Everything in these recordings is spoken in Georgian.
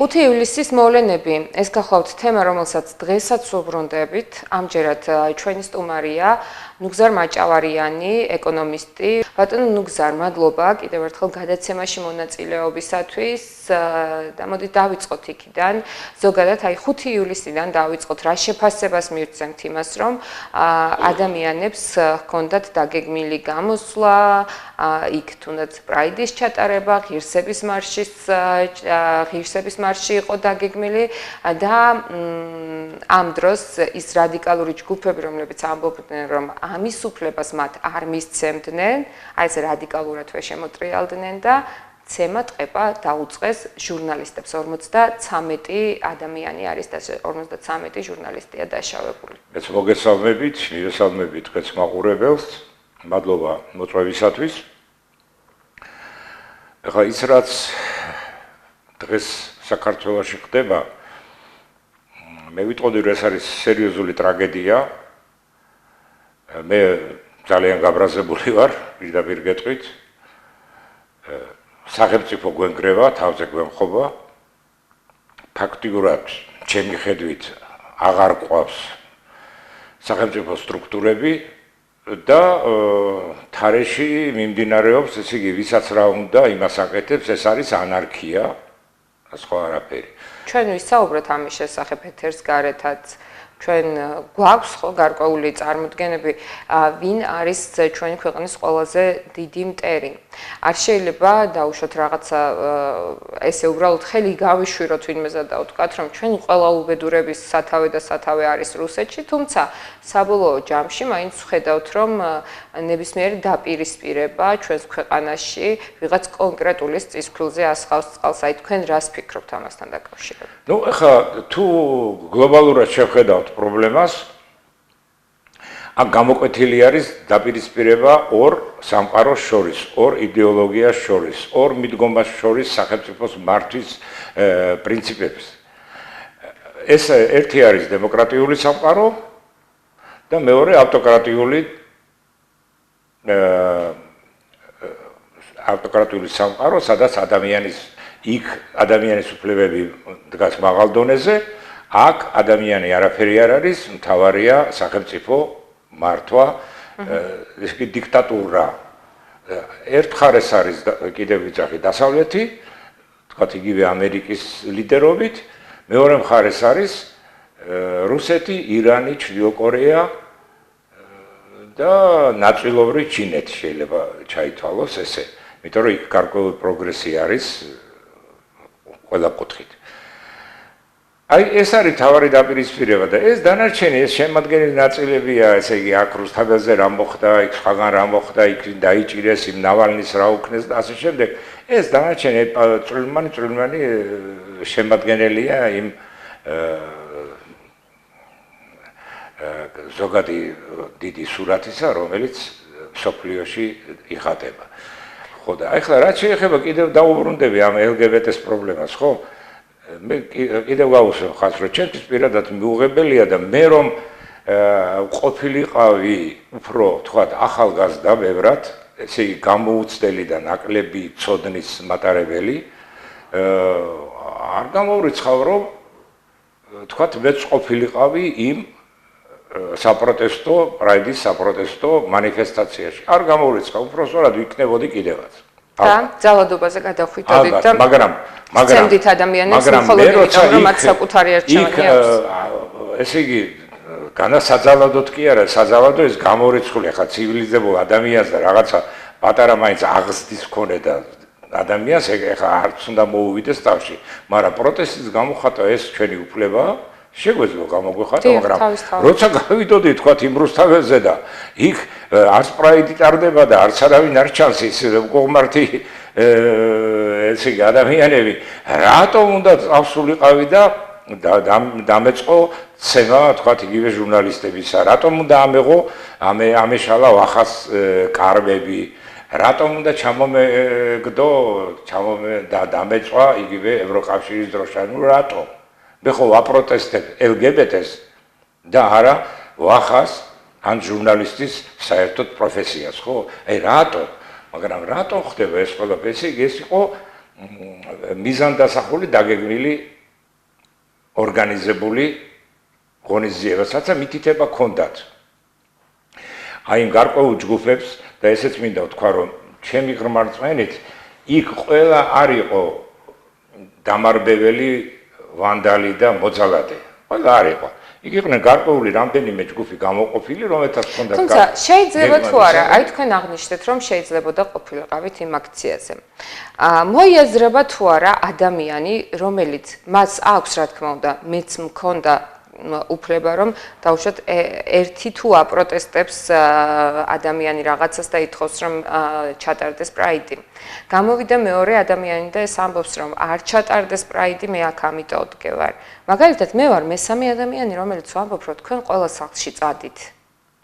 5 ივლისის მოვლენები. ეს გახლავთ თემა, რომელსაც დღესაც ვუბრუნდებით. ამჯერად ჩვენი სტუმარია ნუგზარ მაჭავარიანი, ეკონომისტი. ბატონო ნუგზარ, მადლობა კიდევ ერთხელ გადაცემაში მონაწილეობისათვის. და მოდით დავიწყოთ იქიდან. ზოგადად 5 ივლისიდან დავიწყოთ რა შეფასებას მივცემთ იმას, რომ ადამიანებს ჰქონდათ დაგეგმილი გამოსვლა, იქ თუნდაც პრაიდის ჩატარება, ღირსების მარში იყო დაგეგმილი და ამ დროს ის რადიკალური ჯგუფები, რომლებიც ამბობდნენ, რომ ამის უფლებას მათ არ მისცემდნენ, აი ეს რადიკალურადვე შემოტრიალდნენ და ცემა ტყეპა დაუწყეს ჟურნალისტებს. 53 ადამიანი არის და 53 ჟურნალისტია დაშავებული. მეც მოგესალმებით, მივესალმებით თქვენს მაყურებელს. მადლობა მოწვევისათვის. ახლა ის რაც დღეს საქართველოში ხდება, მე ვიტყოდი, რომ ეს არის სერიოზული ტრაგედია. მე ძალიან გაბრაზებული ვარ, პირდაპირ გეტყვით. სახელმწიფო გვენგრევა, თავზე გვემხობა. ფაქტიურად, ჩემი ხედვით, აღარ ყვავს სახელმწიფო სტრუქტურები და თარეში მიმდინარეობს, ესე იგი, ვისაც რა უნდა, იმას აკეთებს, ეს არის ანარქია, სხვა არაფერი. ჩვენ ვისაუბროთ ამის შესახებ ეთერს გარეთაც. ჩვენ გვაქვს ხო გარკვეული წარმოდგენები, ვინ არის ჩვენი ქვეყნის ყველაზე დიდი მტერი. არ შეიძლება დაუშვათ რაღაცა ესე უბრალოდ ხელი გავიშვიროთ ვინმეზე და ვთქვათ, რომ ჩვენი ყველა უბედურების სათავე და სათავე არის რუსეთში, თუმცა საბოლოო ჯამში მაინც ვხედავთ, რომ ნებისმიერი დაპირისპირება ჩვენს ქვეყანაში ვიღაც კონკრეტულის წისქვილზე ასხავს წყალს. აი თქვენ რას ფიქრობთ ამასთან დაკავშირებით? ნუ ახლა თუ გლობალურად შევხედავთ პრობლემას, აქ გამოკვეთილი არის დაპირისპირება ორ სამყაროს შორის, ორ იდეოლოგიას შორის, ორ მიდგომას შორის სახელმწიფოს მართვის პრინციპებს. ეს ერთი არის დემოკრატიული სამყარო და მეორე ავტოკრატიული სამყარო, სადაც ადამიანის უფლებები დგას მაღალ დონეზე, აქ ადამიანი არაფერი არ არის, მთავარია სახელმწიფო მართვა, ეს კი დიქტატურა. ერთ მხარეს არის კიდევ ვიძახი დასავლეთი, თქვათ იგივე ამერიკის ლიდერობით, მეორე მხარეს არის რუსეთი, ირანი, ჩრდილო კორეა და ნაწილობრივ ჩინეთი შეიძლება ჩაითვალოს ესე. იმიტომ რომ იქ გარკვეული პროგრესი არის ყველა კუთხით. აი ეს არის თავარი დაპირისპირება და ეს დანარჩენი ეს შემადგენელი ნაწილებია, ესე იგი აქ რუსთაველზე რა მოხდა, იქ სხვაგან რა მოხდა, იქ დაიჭირეს, იმ ნავალნის რა უქნეს და ასე შემდეგ. ეს დანარჩენი წვრილმანი შემადგენელია იმ ზოგადი დიდი სურათისა, რომელიც სოფლიოში იხატება. ხო და ახლა რაც შეეხება კიდევ დაუბრუნდები ამ LGBT-ს პრობლემას, ხო? მე კიდევ გავუსვენ ხალხს, რომ ჩემთვის პირადად მიუღებელია და მე რომ ყოფილიყავი უფრო თქვათ ახალგაზრდა ბევრად, ესე იგი გამოუცდელი და ნაკლები ცოდნის მატარებელი, არ გამოვრიცხავ, რომ თქვათ მეც ყოფილიყავი იმ საპროტესტო, პრაიდის საპროტესტო მანიფესტაციაში. არ გამოვრიცხავ, უბრალოდ ვიქნებოდი კიდევაც. და ძალადობაზე გადახვიდოდით და ცემდით ადამიანებს მხოლოდ იმიტომ, რომ მათ საკუთარი არჩევანი აქვს. ესე იგი, განსაძალადოდ კი არა, საძალადო ეს გამორიცხული, ხა ცივილიზებულ ადამიანს და რაღაცა პატარა მაინც აღზრდის მქონე და ადამიანს ეხა არც უნდა მოუვიდეს თავში, მაგრამ პროტესტის გამოხატვა ეს ჩვენი უფლებაა. შეგვეძლო გამოგვეხატა, მაგრამ როცა გავიდოდი თქვათ იმ რუსთაველზე და იქ არც პრაიდი ტარდება და არც არავინ არ ჩანს ის კողმართი ესე იგი ადამიანები, რატომ უნდა წავსულიყავი და დამეწყო ცემა თქვათ იგივე ჟურნალისტებისა, რატომ უნდა ამეშალა ვახას კარბები, რატომ უნდა ჩამომეგდო და დამეწვა იგივე ევროკავშირის დროშა, ნუ რატომ? მე ხო ვაპროტესტებ LGBT-ს და არა ვახას ან ჟურნალისტის საერთოდ პროფესიას, ხო? აი რატო? მაგრამ რატო ხდება ეს ყველაფერი? ეს იყო მიზანდასახული დაგეგმილი ორგანიზებული ღონისძიებასაც და მითითება ჰქონდათ. აი იმ გარკვეულ ჯგუფებს და ესეც მინდა ვთქვა, რომ ჩემი ღრმა რწმენით იქ ყველა არ იყო დამარბეველი ვანდალი და მოძალადე. ყველა არ იყო. იქ იყვნენ გარკვეული რამდენიმე ჯგუფი გამოყოფილი, რომელთაც ჰქონდათ. თუმცა შეიძლება თუ არა, აი თქვენ აღნიშნეთ, რომ შეიძლებოდა ყოფილიყავით იმ აქციაზე. მოიაზრება თუ არა ადამიანი, რომელიც მას აქვს, რა თქმა უნდა, მეც მქონდა უფლება, რომ დავუშვათ ერთი თუ აპროტესტებს ადამიანი რაღაცას და ითხოვს, რომ ჩატარდეს პრაიდი. გამოვიდა მეორე ადამიანი და ეს ამბობს, რომ არ ჩატარდეს პრაიდი, მე აქ ამიტომ ვდგევარ. მაგალითად, მე ვარ მესამე ადამიანი, რომელიც ვამბობ, რომ თქვენ ყველა სახლში წადით.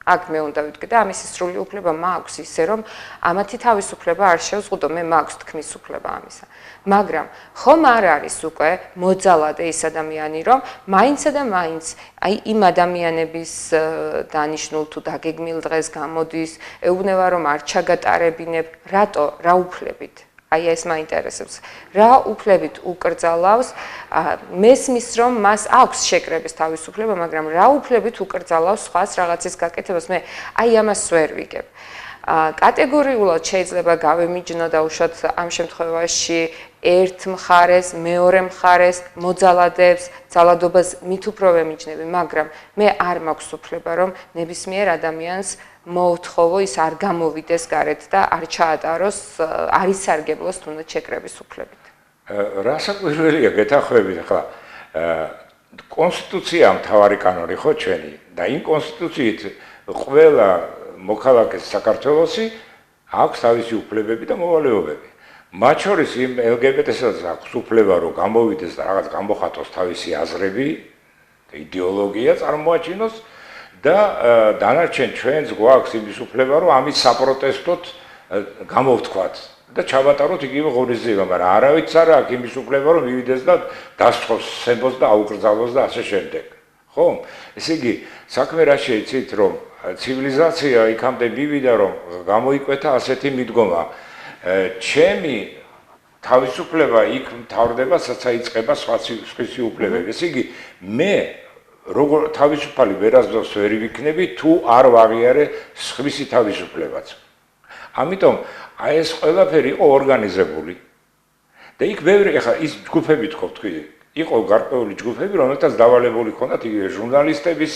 აქ მე უნდა ვიდგე და ამის სრული უფლება მაქვს ისე, რომ ამათი თავისუფლება არ შევზღუდო, მე მაქვს თქმის უფლება ამისა. მაგრამ ხომ არ არის უკვე მოძალადე ის ადამიანი, რომ მაინცსა და მაინც აი იმ ადამიანების დანიშნულ თუ დაგეგმილ დღეს გამოდის, ეუბნება რომ არ ჩაგატარებინებ, რატო, რა უფლებით? აი ეს მაინტერესებს. რა უფლებით უკრძალავს? მესმის რომ მას აქვს შეკრების თავისუფლება, მაგრამ რა უფლებით უკრძალავს სხვას რაღაცის გაკეთებას? მე აი ამას ვერ ვიგებ. კატეგორიულად შეიძლება გავემიჯნო და უშუალოდ ამ შემთხვევაში ერთ მხარეს, მეორე მხარეს, მოძალადებს, ძალადობას მით უფრო ვემიჯნები, მაგრამ მე არ მაქვს უფლება, რომ ნებისმიერ ადამიანს მოუთხოვო ის არ გამოვიდეს გარეთ და არ ჩაატაროს, არ ისარგებლოს თუნდაც შეკრების უფლებით. რა საკვირველია გეთახვევით ახლა კონსტიტუცია მთავარი კანონი ხო ჩვენი და იმ კონსტიტუციით ყველა მოქალაქეს საქართველოსი აქვს თავისი უფლებები და მოვალეობები. მათ შორის იმ LGBT-საც აქვს უფლება რომ გამოვიდეს და რაღაც გამოხატოს თავისი აზრები და იდეოლოგია წარმოაჩინოს და დანარჩენ ჩვენს გვაქვს იმის უფლება რომ ამის საპროტესტოდ გამოვთქვათ და ჩავატაროთ იგივე ღონისძიება, მაგრამ არავის არ აქვს იმის უფლება რომ მივიდეს და დასწროს სემბოს და აუკრძალოს და ასე შემდეგ. ხო? ესე იგი, საქმე რა შეიცით რომ ცივილიზაცია იქამდე მივიდა რომ გამოიკვეთა ასეთი მიდგომა. ჩემი თავისუფლება იქ მთავრდება, საცაიწყება სხვისი უფლებები. ესე იგი, მე როგორ თავისუფალი ვერასდროს ვერ ვიქნები თუ არ ვაღიარე სხვისი თავისუფლებაც. ამიტომ აი ეს ყველაფერი იყო ორგანიზებული. და იქ ბევრი ახლა ის ჯგუფები თქო თქვი, იყო გარკვეული ჯგუფები, რომელთაც დავალებული ჰქონდათ იგივე ჟურნალისტების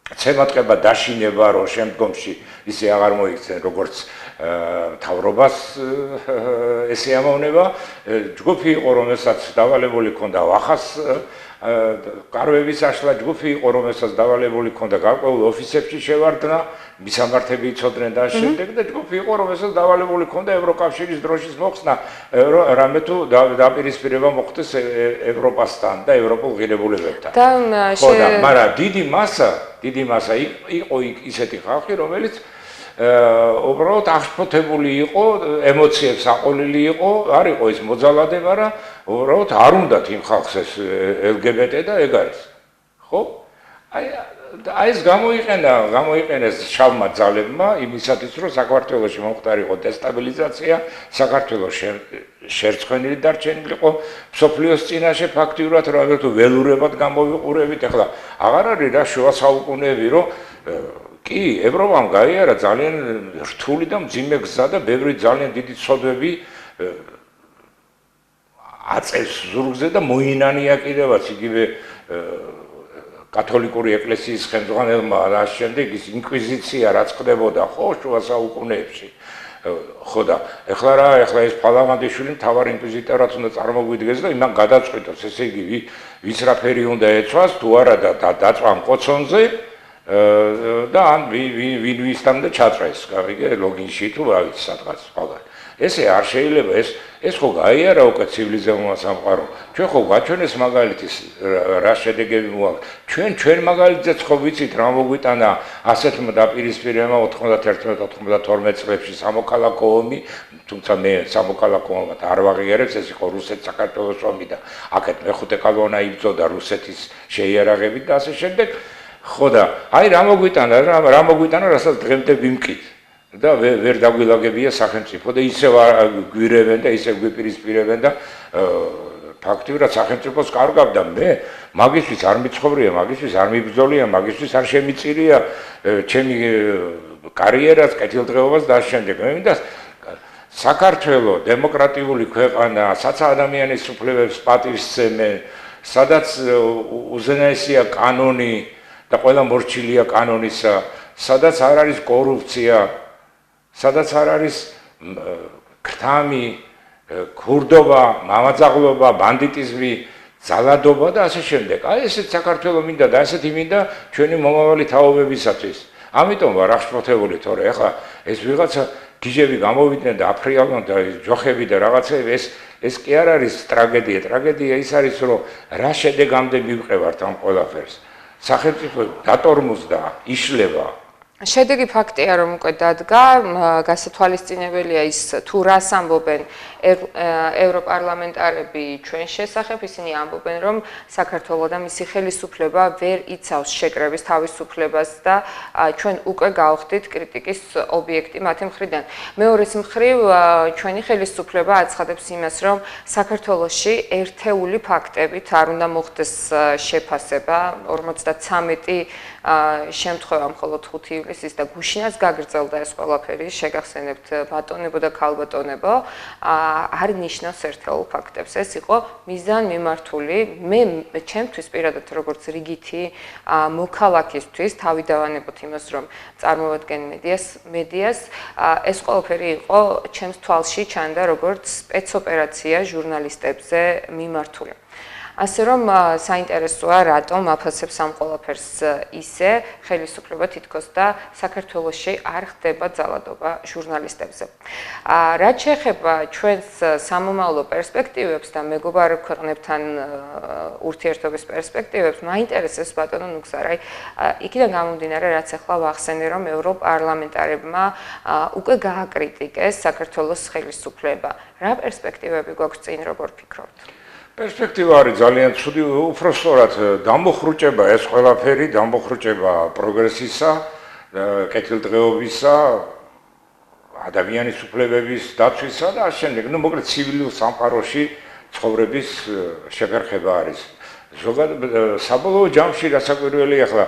ცემატყება დაშინება, რომ შემდგომში ისე აღარ მოიქცენ როგორც მთავრობას ესე ამოვნება, ჯგუფი იყო, რომელსაც დავალებული ჰქონდა ვახას კარვების აშლა, ჯგუფი იყო, რომელსაც დავალებული ჰქონდა გარკვეულ ოფისებში შევარდნა, მისამართები იცოდნენ და შემდეგ და ჯგუფი იყო, რომელსაც დავალებული ჰქონდა ევროკავშირის დროშის მოხსნა, რამე თუ დაპირისპირება მოხდეს ევროპასთან და ევროპულ ღირებულებებთან. ხო და მაგრამ დიდი მასა იყო ისეთი ხალხი, რომელიც უბრალოდ აღშფოთებული იყო, ემოციებს აყოლილი იყო, არ იყო ის მოძალადე, მაგრამ უბრალოდ არ უნდათ იმ ხალხს ეს LGBT და ეგ არის. ხო? აი ეს გამოიყენეს შავმა ძალებმა იმისათვის, რომ საქართველოში მომხდარიყო დესტაბილიზაცია, საქართველოს შერწყენილი დარჩენილიყო მსოფლიოს წინაშე ფაქტიურად, რომ თუ ველურებად გამოვიყურებით, ახლა აღარ არის რა შუა საუკუნეები, რომ კი, ევროპამ გაიარა ძალიან რთული და მძიმე გზა და ბევრი ძალიან დიდი ცოდვები აწევს ზურგზე და მოინანია კიდევაც იგივე კათოლიკური ეკლესიის ხელმძღვანელმა და შემდეგ ის ინკვიზიცია რაც ხდებოდა ხო შუა საუკუნეებში. ხო და ეხლა ეს ფალავანდიშვილი მთავარ ინკვიზიტორად უნდა წარმოგვიდგეს და იმან გადაწყვიტოს, ესე იგი ვის რაფერი უნდა ეცვას თუ არა და დაწვამ კოცონზე და ან ვინ ვისთანდა ჩაწვეს, გავიგე ლოგინში თუ რა ვიცი სადღაც ხალხი. ესე არ შეიძლება ეს ხო გაიარა უკვე ცივილიზებულმა სამყარომ. ჩვენ ხო გაჩვენეს მაგალითის რა შედეგები მოაქვს. ჩვენ მაგალითზეც ხო ვიცით რა მოგვიტანა ასეთმა დაპირისპირებამ 91-92 წლებში სამოქალაქო ომი, თუმცა მე სამოქალაქო ომად არ ვაღიარებს, ეს იყო რუსეთ-საქართველოს ომი და აქეთ მეხუთე კოლონა იბრძოდა რუსეთის შეიარაღებით და ასე შემდეგ. ხო და აი რა მოგვიტანა, რასაც დღემდე ვიმკით. და ვერ დაგვილაგებია სახელმწიფო და ისევ გვირევენ და ისევ გვიპირისპირებენ და ფაქტიურად სახელმწიფოს კარგავდა მე მაგისთვის არ მიცხოვრია, მაგისთვის არ მიბრძოლია, მაგისთვის არ შემიწირია ჩემი კარიერაც, კეთილდღეობას და ამ შემდეგ. მე მინდა საქართველოს დემოკრატიული ქვეყანა, სადაც ადამიანის უფლებებს პატივისცემენ, სადაც უზენაესია კანონი და ყველა მორჩილია კანონისა, სადაც არ არის კორუფცია, სადაც არ არის ქრთამი, ქურდობა, მამაძაღლობა, ბანდიტიზმი, ძალადობა და ასე შემდეგ. აი ესეც საქართველოს მინდა და ასეთი მინდა ჩვენი მომავალი თაობებისათვის. ამიტომ ვარ აღშფოთებული, თორე ახლა ეს ვიღაცა გიჟები გამოვიდნენ და აფრიალონ და ჯოხები და რაღაცები ეს კი არ არის ტრაგედია. ტრაგედია ის არის, რომ რა შედეგამდე მივყევართ ამ ყველაფერს. სახელმწიფო დატორმოზდა, იშლება. შედეგი ფაქტია, რომ უკვე დადგა, გასათვალისწინებელია ის თუ რას ამბობენ ევროპარლამენტარები ჩვენ შესახებ, ისინი ამბობენ, რომ საქართველოს და მისი ხელისუფლება ვერ იცავს შეკრების თავისუფლებას და ჩვენ უკვე გავხდით კრიტიკის ობიექტი მათი მხრიდან. მეორეს მხრივ, ჩვენი ხელისუფლება აცხადებს იმას, რომ საქართველოში ერთეული ფაქტებით არ უნდა მოხდეს შეფასება 53 შემთხვევა მხოლოდ 5 ივლისის და გუშინაც გაგრძელდა ეს ყველაფერი, შეგახსენებთ ბატონებო და ქალბატონებო, არ ნიშნავს ერთეულ ფაქტებს. ეს იყო მიზანმიმართული, მე ჩემთვის პირადად როგორც რიგითი მოქალაქისთვის თავი დავანებოთ იმას, რომ წარმოვადგენ მედიას, ეს ყველაფერი იყო ჩემს თვალში ჩანდა როგორც სპეცოპერაცია ჟურნალისტებზე მიმართული. ასე რომ საინტერესოა რატომ აფასებს ამ ყველაფერს ისე ხელისუფლება თითქოს და საქართველოში არ ხდება ძალადობა ჟურნალისტებზე. რაც შეეხება ჩვენს სამომავლო პერსპექტივებს და მეგობარ ქვეყნებთან ურთიერთობის პერსპექტივებს, მაინტერესებს ბატონო ნუგზარ, იქიდან გამომდინარე, რაც ახლა ვახსენე, რომ ევროპარლამენტარებმა უკვე გააკრიტიკეს საქართველოს ხელისუფლება. რა პერსპექტივები გვაქვს წინ, როგორ ფიქრობთ? პერსპექტივა არის ძალიან ცუდი, უпростоრად დამოხრუჭება ეს ყველაფერი, დამოხრუჭება პროგრესისა, კეთილდღეობისა, ადამიანის უფლებების დაცვისა და ამ შემდეგ, მოკლედ ცივილურ სამყაროში ცხოვრების შეფერხება არის. ზოგადად საბოლოო ჯამში რასაკვირველია ახლა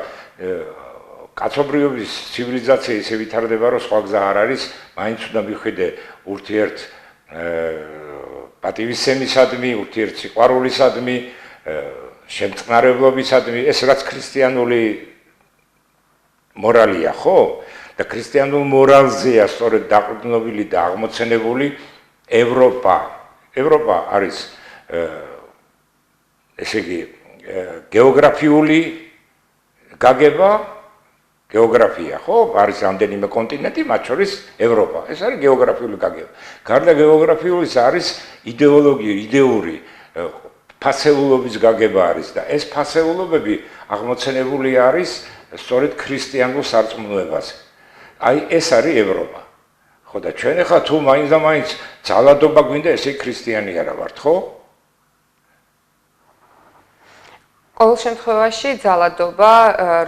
კაცობრიობის ცივილიზაცია ისე ვითარდება, რომ სხვა გზა არ არის, მაინც უნდა მიხვიდე ურთიერთ პატივისცემისადმი, ურთიერთ სიყვარულისადმი, შემწყნარებლობისადმი, ეს რაც ქრისტიანული მორალია, ხო? და ქრისტიანულ მორალზეა სწორედ დაყრდნობილი და აღმოცენებული ევროპა. ევროპა არის ესე იგი გეოგრაფიული გაგება, გეოგრაფია, ხო? არის რამდენიმე კონტინენტი, მათ შორის ევროპა. ეს არის გეოგრაფიული გაგება. გარდა გეოგრაფიულის არის იდეოლოგია, იდეური ფასეულობის გაგება არის და ეს ფასეულობები აღმოცენებული არის სწორედ ქრისტიანულ სარწმუნოებაზე. აი ეს არის ევროპა. ხო და ჩვენ ახლა თუ მაინც და მაინც ძალადობა გვინდა, ესე ქრისტიანი არა ვართ, ხო? ყოველ შემთხვევაში ძალადობა,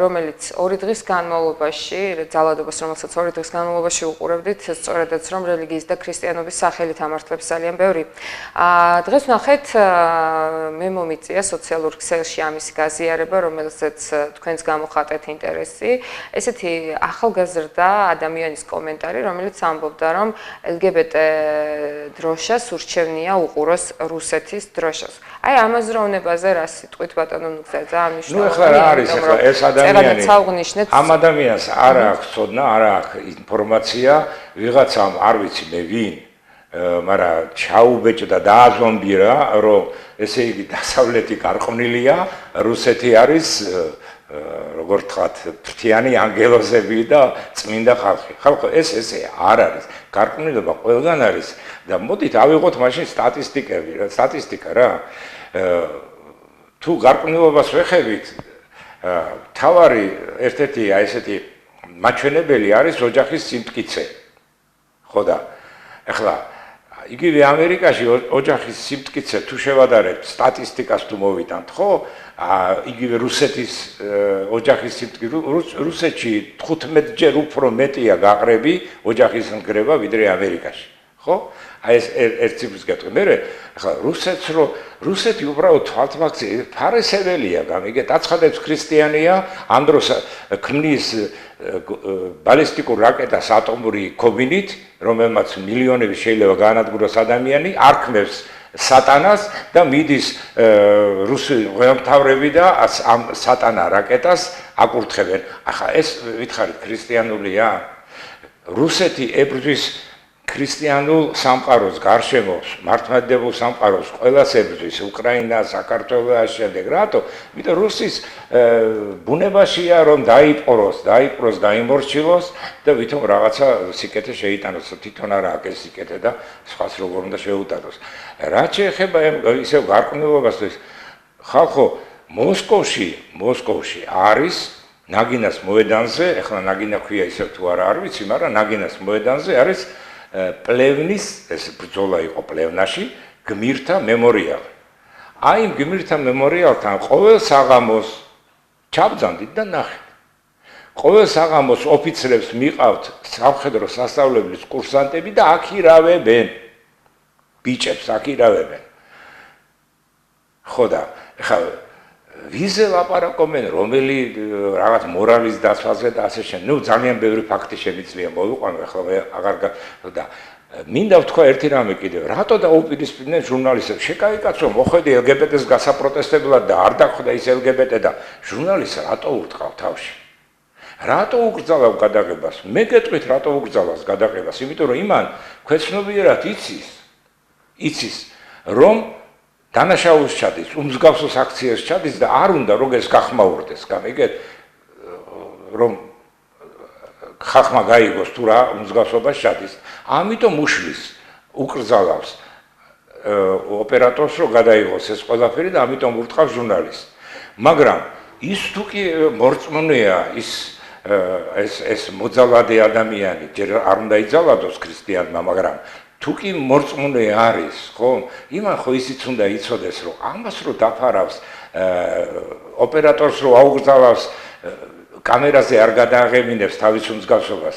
რომელიც 2 დღის განმავლობაში, ძალადობას, რომელსაც 2 დღის განმავლობაში უყურებდით, სწორედაც რომ რელიგიის და ქრისტიანობის სახელით ამართლებს ძალიან ბევრი. დღეს ვნახეთ, მე მომიწია სოციალურ ქსელში ამისი გაზიარება, რომელსაც თქვენს გამოხატეთ ინტერესი. ესეთი ახალგაზრდა ადამიანის კომენტარი, რომელიც ამბობდა, რომ LGBT დროშას ურჩევნია უყუროს რუსეთის დროშას. აი ამაზროვნებაზე რა სიტყვით ბატონო ძალიან მნიშვნელოვანია. ნუ ახლა რა არის ახლა ეს ადამიანი? ამ ადამიანს არ აქვს ცოდნა, არ აქვს ინფორმაცია, ვიღაცამ არ ვიცი მე ვინ, მაგრამ ჩაუბეჭდა და დააზომბირა, რომ ესე იგი დასავლეთი გარყვნილია, რუსეთი არის როგორ თქვათ, ფრთიანი ანგელოზები და წმინდა ხალხი. ხალხო ეს ესე არ არის. გარყვნილება ყველგან არის და მოდით ავიღოთ მაშინ სტატისტიკა რა. თუ გარყვნილობას ვეხებით, თავარი ერთ-ერთი აი ესეთი მაჩვენებელი არის ოჯახის სიმტკიცე. ხო და ეხლა იგივე ამერიკაში ოჯახის სიმტკიცე თუ შევადარებთ სტატისტიკას თუ მოვიტანთ, ხო? იგივე რუსეთის ოჯახის სიმტკიცე რუსეთში 15-ჯერ უფრო მეტია გაყრები ოჯახის ნგრევა ვიდრე ამერიკაში, ხო? აი ეს ერთ ციფრს გეტყვი. მე ახლა რუსეთი უბრალოდ თვალთმაქცი ფარისეველია, გამიგეთ, აცხადებს ქრისტიანია, ამ დროს ქმნის ბალისტიკურ რაკეტას ატომური ქობინით, რომელმაც მილიონები შეიძლება გაანადგუროს ადამიანი, არქმევს სატანას და მიდის რუსი ღმერთავრები და ამ სატანა რაკეტას აკურთხებენ. ახლა ეს ვითხარით ქრისტიანულია? რუსეთი ებრძვის ქრისტიანულ სამყაროს გარშემოს, მართლმადიდებელ სამყაროს ყველას ებრძვის, უკრაინა, საქართველო და შემდეგ. რატო? იმიტომ რუსის ბუნებაშია რომ დაიპყროს, გაიმორჩილოს და ვითომ რაღაცა სიკეთე შეიტანოს, თვითონ არა აქ ეს სიკეთე და სხვას როგორ უნდა შეუტანოს. რაც შეეხება ისევ გარყვნილობას, ხალხო მოსკოვში არის ნაგინას მოედანზე, ეხლა ნაგინა ქვია ისევ თუ არა არ ვიცი, მაგრამ ნაგინას მოედანზე არის პლევნის, ეს ბრძოლა იყო პლევნაში, გმირთა მემორიალი. აი იმ გმირთა მემორიალთან ყოველ საღამოს ჩაბძანდით და ნახეთ. ყოველ საღამოს ოფიცრებს მიყავთ სამხედრო სასწავლებლის კურსანტები და აქირავებენ. ბიჭებს აქირავებენ. ხო და ხა ვიზე ლაპარაკობენ რომელი რაღაც მორალის დაცვაზე და ასე შემდეგ. ნუ ძალიან ბევრი ფაქტი შემიძლია მოვიყვანო, ახლა მე აღარ და მინდა ვთქვა ერთი რამე კიდევ. რატო დაუპირისპირდნენ ჟურნალისტებს? შეკაიკაცო, მოხედი LGBT-ს გასაპროტესტებლად და არ დახვდა ის LGBT და ჟურნალისტს რატო ურტყავ თავში? რატო უკრძალავ გადაღებას? მე გეტყვით რატო უკრძალავს გადაღებას? იმიტომ რომ იმან ქვეცნობიერად იცის რომ დანაშაულს ჩადის, უმსგავსოს აქციას ჩადის და არ უნდა როგეს გახმაურდეს, გამიგეთ, რომ ხალხმა გაიგოს თუ რა უმსგავსობას ჩადის. ამიტომ უშლის, უკრძალავს ოპერატორს რომ გადაიღოს ეს ყველაფერი და ამიტომ ურტყავს ჟურნალისტს. მაგრამ ის თუ კი მორწმუნეა, ეს მოძალადე ადამიანი, ჯერ არ უნდა იძალადოს ქრისტიანმა, მაგრამ თუ კი მორწმუნე არის, ხო? იმან ხო ისიც უნდა იცოდეს, რომ ამას რო დაფარავს ოპერატორს რო აუგზავნავს კამერაზე არ გადააღებინებს თავის უმსგავსობას.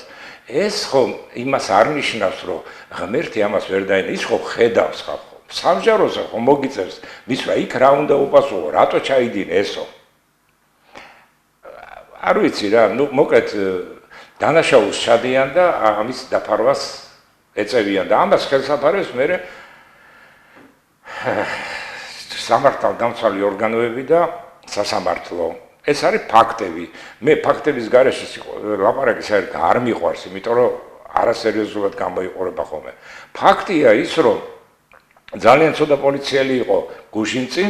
ეს ხო იმას არ ნიშნავს, რომ ღმერთი ამას ვერ დაენა, ის ხო ხედავს ხალხო. სამჯაროზე ხო მოგიწევს, მისვა იქ რა უნდა უპასუხო, რატო ჩაიდინე ესო? არ ვიცი რა, ნუ მოკლედ დანაშაულს ჩადიან და ამის დაფარვას ეწევიან და ამას ხელსაფარებს მე სამართალდამცავი ორგანოები და სასამართლო. ეს არის ფაქტები. მე ფაქტების გარეშე ლაპარაკი საერთოდ არ მიყვარს, იმიტომ რომ არასერიოზულად გამოიყურება ხოლმე. ფაქტია ის, რომ ძალიან ცუდა პოლიციელი იყო გუშინწი,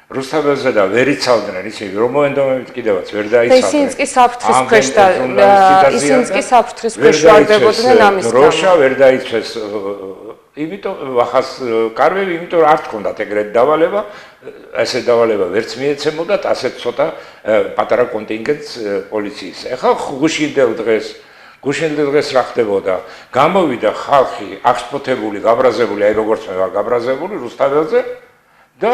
რუსთაველზე და ვერ იცავდნენ ისინი, რომ მოენდომებით კიდევაც ვერ დაიცავდნენ. ისინიც კი საფრთხის ქვეშ და ისინიც კი საფრთხის ქვეშ ვარდებოდნენ ამის გამო. დროშა ვერ დაიცვეს. იმიტომ ახას კარვები, იმიტომ არ თქონდათ ეგრეთ დავალება, ესე დავალება ვერც მიეცემოდათ, ასეთ ცოტა პატარა კონტინგენტს პოლიციის. ეხლა გუშინდელ დღეს რა ხდებოდა? გამოვიდა ხალხი აღშფოთებული, გაბრაზებული, აი როგორც მე ვარ გაბრაზებული რუსთაველზე და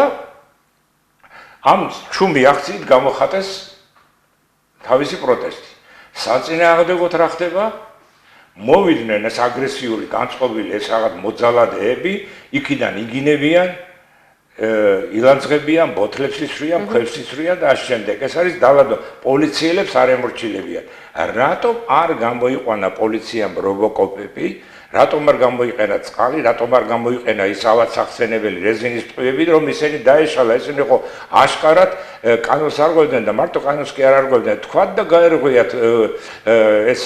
ამ ჩუმი აქციით გამოხატეს თავისი პროტესტი. საწინააღმდეგოდ რა ხდება? მოვიდნენ ეს აგრესიული, განწყობილი ეს რაღაც მოძალადეები, იქიდან იგინებიან, ილანძღებიან, ბოთლებს ისვრიან, ქვებს ისვრიან და ასე შემდეგ. ეს არის დალადო, პოლიციელებს არ ემორჩილებიან. რატომ არ გამოიყვანა პოლიციამ რობოკოპები? რატომ არ გამოიყენა წყალი, რატომ არ გამოიყენა ის ავადსახსენებელი რეზინის ტყვიები, რომ ისინი დაეშალა, ისინი ხო აშკარად კანონს არ ღვევდნენ და მარტო კანონს კი არ არღვევდნენ, თქვათ და გაერღვიათ ეს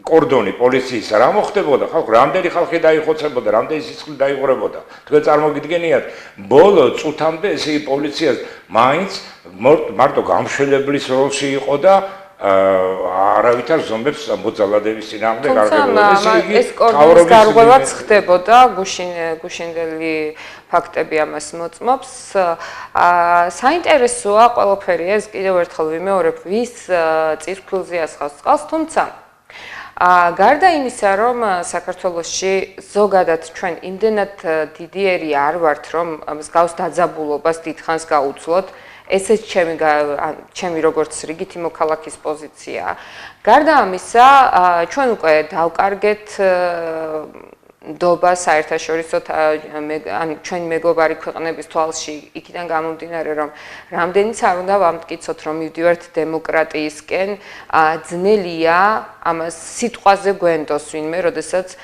კორდონი პოლიციის რა მოხდებოდა, ხალხი რამდენი ხალხი დაიხოცებოდა, რამდენი სისხლი დაიღურებოდა. თქვენ წარმოგიდგენიათ, ბოლო წუთამდე ესე პოლიციას მაინც მარტო გამშველებლის როლში იყო და არავითარ ზომბებს მოძალადების წინააღმდეგ არ გებოდა. ეს კორდონის გარღვევაც ხდებოდა, გუშინდელი ფაქტები ამას მოწმობს. საინტერესოა ყველაფერი ეს, კიდევ ერთხელ ვიმეორებ, ვის წირქვილზე ასხავს წყალს, თუმცა გარდა იმისა, რომ საქართველოში ზოგადად ჩვენ იმდენად დიდიერი არ ვართ, რომ მსგავს დაძაბულობას დიდხანს გაუძლოთ, ესეც ჩემი როგორც რიგითი მოქალაქის პოზიციაა. გარდა ამისა, ჩვენ უკვე დავკარგეთ დობა საერთაშორისო ჩვენ მეგობარი ქვეყნების თვალში იქიდან გამომდინარე რომ რამდენიც არ უნდა ვამტკიცოთ რომ მივდივართ დემოკრატიისკენ ძნელია ამას სიტყვაზე გვენდოს ვინმე როდესაც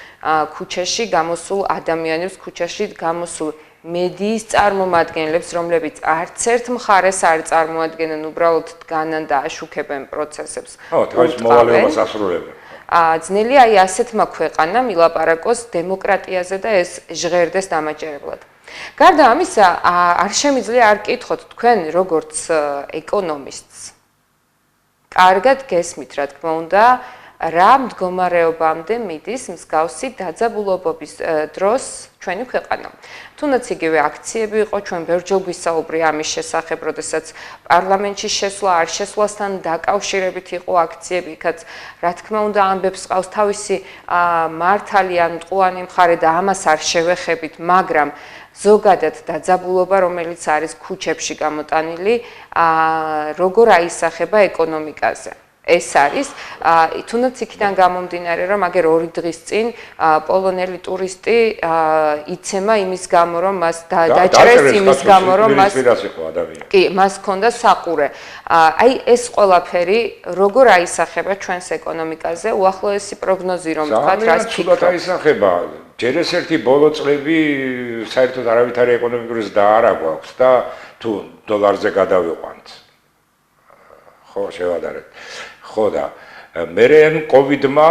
ქუჩაში გამოსულ ადამიანებს ქუჩაში გამოსულ მედიის წარმომადგენლებს რომლებიც არც ერთ მხარეს არ წარმოადგენენ უბრალოდ დგანან და აშუქებენ პროცესებს თავის მოვალეობას ასრულებენ ძნელია აი ასეთმა ქვეყანამ ილაპარაკოს დემოკრატიაზე და ეს ჟღერდეს დამაჯერებლად. გარდა ამისა, არ შემიძლია არ კითხოთ თქვენ როგორც ეკონომისტს. კარგად გესმით, რა თქმა უნდა, რა მდგომარეობამდე მიდის მსგავსი დაძაბულობების დროს ჩვენი ქვეყანა. თუნდაც იგივე აქციები იყო, ჩვენ ბევრჯერ გვისაუბრია ამის შესახებ, როდესაც პარლამენტში შესვლა არ შესვლასთან დაკავშირებით იყო აქციები, იქაც რა თქმა უნდა ამბებს ყავს თავისი მართალი ან მტყუანი მხარე და ამას არ შევეხებით, მაგრამ ზოგადად დაძაბულობა, რომელიც არის ქუჩებში გამოტანილი, როგორ აისახება ეკონომიკაზე. ეს არის თუნდაც იქიდან გამომდინარე რომ აგერ 2 დღის წინ პოლონელი ტურისტი იცემა იმის გამო რომ მას დაჭრეს იმის გამო რომ კი მას ჰქონდა საყურე აი ეს ყველაფერი როგორ აისახება ჩვენს ეკონომიკაზე უახლოესი პროგნოზი რომ ვთქვათ რას ფიქრობთ აისახება ჯერ ეს ერთი ბოლო წლები საერთოდ არავითარი ეკონომიკური ზრდა არ აქვს და თუ დოლარზე გადავიყვანთ ხო შევადარეთ ხო და მერე კოვიდმა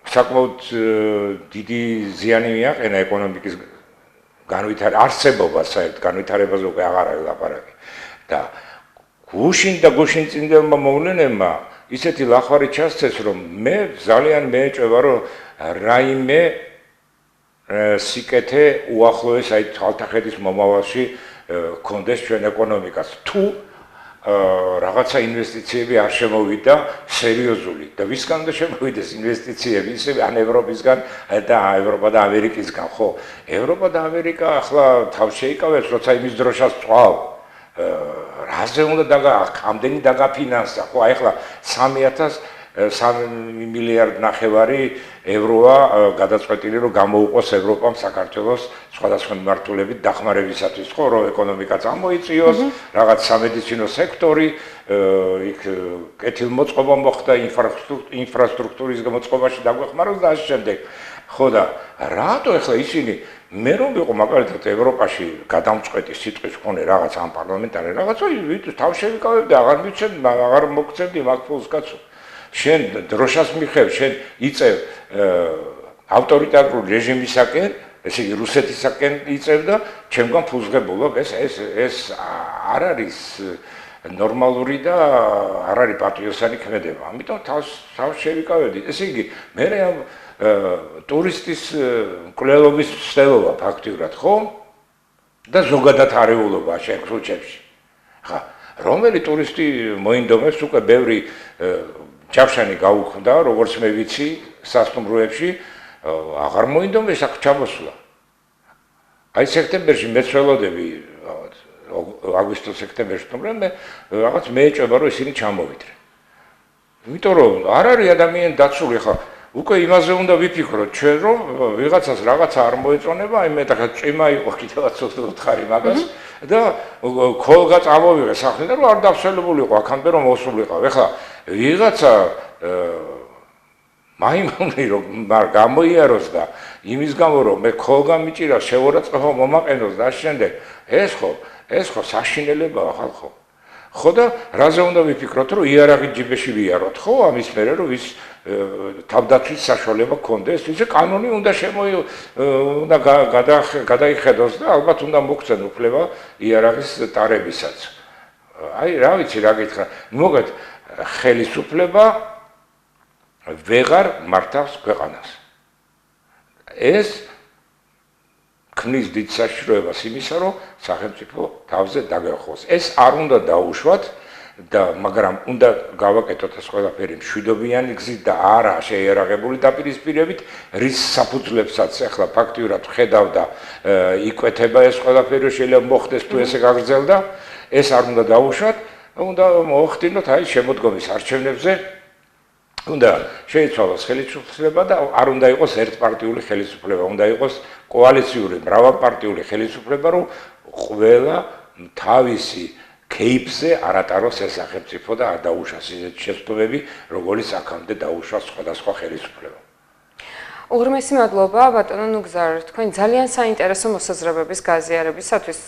საკმაოდ დიდი ზიანი მიაყენა ეკონომიკის არსებობას საერთოდ განვითარებაზე უკვე აღარ არის ლაპარაკი და გუშინ წინდებმა მოვლენებმა ისეთი ლახვარი ჩასცეს რომ მე ძალიან მეეჭვება რომ რაიმე სიკეთე უახლოეს აი თვალთახედის მომავალში კონდეს ჩვენ ეკონომიკას თუ რაღაცა ინვესტიციები არ შემოვიდა სერიოზული და ვისგან და შემოვიდეს ინვესტიციები ისე ან ევროპისგან და ევროპა და ამერიკისგან ხო ევროპა და ამერიკა ახლა თავს შეიკავებს როცა იმის დროშას წვავ რაზე უნდა ამდენი დაგაფინანსა ხო აი ახლა 3 მილიარდ ნახევარი ევროა გადაწყვეტილი რომ გამოუყოს ევროპამ საქართველოს სხვადასხვა მიმართულებით დახმარებისათვის ხო რომ ეკონომიკა წამოიწიოს რაღაც სამედიცინო სექტორი იქ კეთილმოწყობა მოხდა ინფრასტრუქტურის მოწყობაში დაგვეხმაროს და ასე შემდეგ ხო და რატო ახლა ისინი მე რომ ვიყო მაგალითად ევროპაში გადამწყვეტი სიტყვის მქონე რაღაც ამ პარლამენტარი რაღაცა თავ შევიკავებდი აღარ მიცემ აღარ მოგცემდი მაგ ფულს კაცო შენ დროშას მიხევ, შენ იწევ ავტორიტარული რეჟიმისაკენ, ესე იგი რუსეთისაკენ იწევ და ჩემგან ფულს ღებულობ, ეს არ არის ნორმალური და არ არის პატრიოტული ქმედება. ამიტომ თავს შევიკავებდი. ესე იგი, მე ამ ტურისტის მკვლელობის ცდელობა ფაქტიურად ხო? და ზოგადად არეულობა შენ ქუჩებში. ხა, რომელი ტურისტი მოინდომებს უკვე ბევრი ჩავშანი გაუქმდა, როგორც მე ვიცი, სასტუმროებში აღარ მოინდომეს აქ ჩამოსვლა. აი სექტემბერში მეც ველოდები აგვისტო-სექტემბერში, თუმცა მე რაღაც მეეჭვება რომ ისინი ჩამოვიდნენ. იმიტომ რომ არ არის ადამიანი დაცული ხა უკვე იმაზე უნდა ვიფიქროთ ჩვენ რომ ვიღაცას რაღაცა არ მოეწონება, აი მე თქო წვიმა იყო კიდევაც ვთხარი მაგას და ქოლგა წამოვიღე სახლიდან რომ არ დაფსვენებულიყო აქამდე რომ მოსულიყავ. ეხლა ვიღაცა მაიმუნი რომ არ გამოიაროს და იმის გამო რომ მე ქოლგა მიჭირა შევორაცხო მომაყენოს და ასე შემდეგ ეს ხო საშინელებაა ხალხო ხო და რაზე უნდა ვიფიქროთ რომ იარაღი ჯიბეში ვიაროთ ხო ამის მერე რომ ის თავდაცვის საშუალება გქონდეს ისე კანონი უნდა უნდა გადაიხედოს და ალბათ უნდა მოგცენ უფლება იარაღის ტარებისაც აი რა ვიცი რა გითხრა მოგეთ ხელისუფლება ვეღარ მართავს ქვეყანას ეს ქმნის დიდ საშიშროებას იმისა რომ სახელმწიფო თავზე დაგეხოს ეს არ უნდა დაუშვათ და მაგრამ უნდა გავაკეთოთ ეს ყველაფერი მშვიდობიანი გზით და არა შეიარაღებული დაპირისპირებით, რის საფუძვლებსაც ახლა ფაქტიურად ხედავ და იკვეთება ეს ყველაფერი, შეიძლება მოხდეს თუ ესე გაგრძელდა, ეს არ უნდა დაუშვათ, უნდა მოახდინოთ აი შემოდგომის არჩევნებზე, უნდა შეიცვალოს ხელისუფლება და არ უნდა იყოს ერთპარტიული ხელისუფლება, უნდა იყოს კოალიციური მრავალპარტიული ხელისუფლება, რომ ყველა თავისი кейფზე არატაროს ეს სახელმწიფო და არ დაუშვას ისეთი შეცდომები, როგორც აქამდე დაუშვას სხვადასხვა ხელისუფლება. უღრმესი მადლობა ბატონო ნუგზარ, თქვენ ძალიან საინტერესო მოსაზრებების გაზიარებისათვის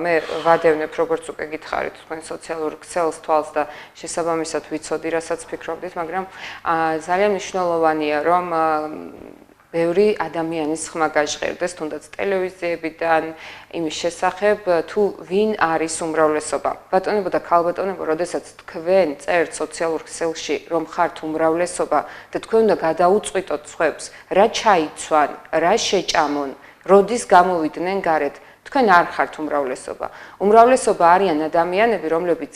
მე ვადევნებ, როგორც უკვე გითხარით, თქვენ სოციალურ ქსელს თვალს და შესაბამისად ვიცოდი, რასაც ფიქრობდით, მაგრამ ძალიან მნიშვნელოვანია, რომ ბევრი ადამიანის ხმა გაჟღერდეს, თუნდაც ტელევიზიებიდან, იმის შესახებ, თუ ვინ არის უმრავლესობა. ბატონებო და ქალბატონებო, როდესაც თქვენ წერთ სოციალურ ქსელში, რომ ხართ უმრავლესობა და თქვენ უნდა გადაუწყვიტოთ სხვებს, რა ჩაიცვან, რა შეჭამონ, როდის გამოვიდნენ გარეთ, თქვენ არ ხართ უმრავლესობა. უმრავლესობა არიან ადამიანები, რომლებიც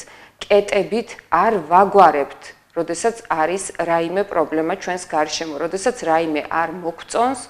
კეტებით არ ვაგვარებთ. როდესაც არის რაიმე პრობლემა ჩვენს გარშემო, როდესაც რაიმე არ მოგწონს,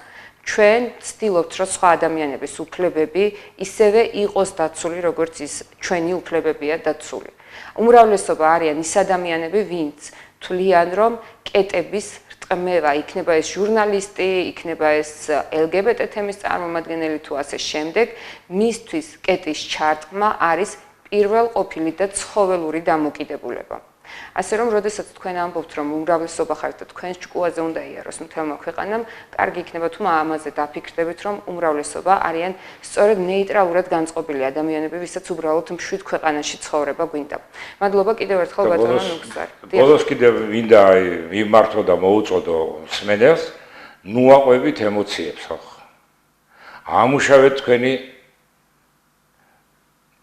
ჩვენ ვცდილობთ, რომ სხვა ადამიანების უფლებები ისევე იყოს დაცული, როგორც ის ჩვენი უფლებებია დაცული. უმრავლესობა არიან ის ადამიანები, ვინც თვლიან, რომ კეტების რტყმევა, იქნება ეს ჟურნალისტი, იქნება ეს LGBT თემის წარმომადგენელი თუ ასე შემდეგ, მისთვის კეტის ჩარტყმა არის პირველყოფილი და ცხოველური დამოკიდებულება. ასე რომ, როდესაც თქვენ ამბობთ, რომ უმრავლესობა ხართ და თქვენს ჭკუაზე უნდა იაროს მთელმა ქვეყანამ, კარგი იქნება თუ ამაზე დაფიქრდებით, რომ უმრავლესობა არიან სწორედ ნეიტრალურად განწყობილი ადამიანები, ვისაც უბრალოდ მშვიდ ქვეყანაში ცხოვრება გვინდა. მადლობა კიდევ ერთხელ ბატონო ნუგზარ. ბოლოს კიდევ მინდა მიმართო და მოუწოდო მსმენელს, ნუაყვებით ემოციებს, ხო? ამუშავეთ თქვენი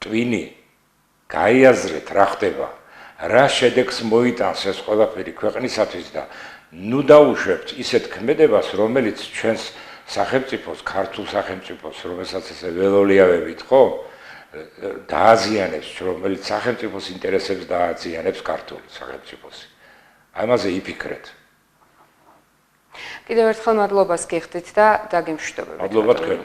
ტვინი, გაიაზრეთ რა ხდება. რა შედეგს მოიტანს ეს ყველაფერი ქვეყნისათვის და ნუ დაუშვებთ ისეთ ქმედებას, რომელიც ჩვენს სახელმწიფოს, ქართულ სახელმწიფოს, რომელსაც ესე ველოლიავებით, ხო, დააზიანებს, რომელიც სახელმწიფოს ინტერესებს დააზიანებს ქართულ სახელმწიფოს. ამაზე იფიქრეთ. კიდევ ერთხელ მადლობას გიხდით და დაგემშვიდობებით. მადლობა თქვენ.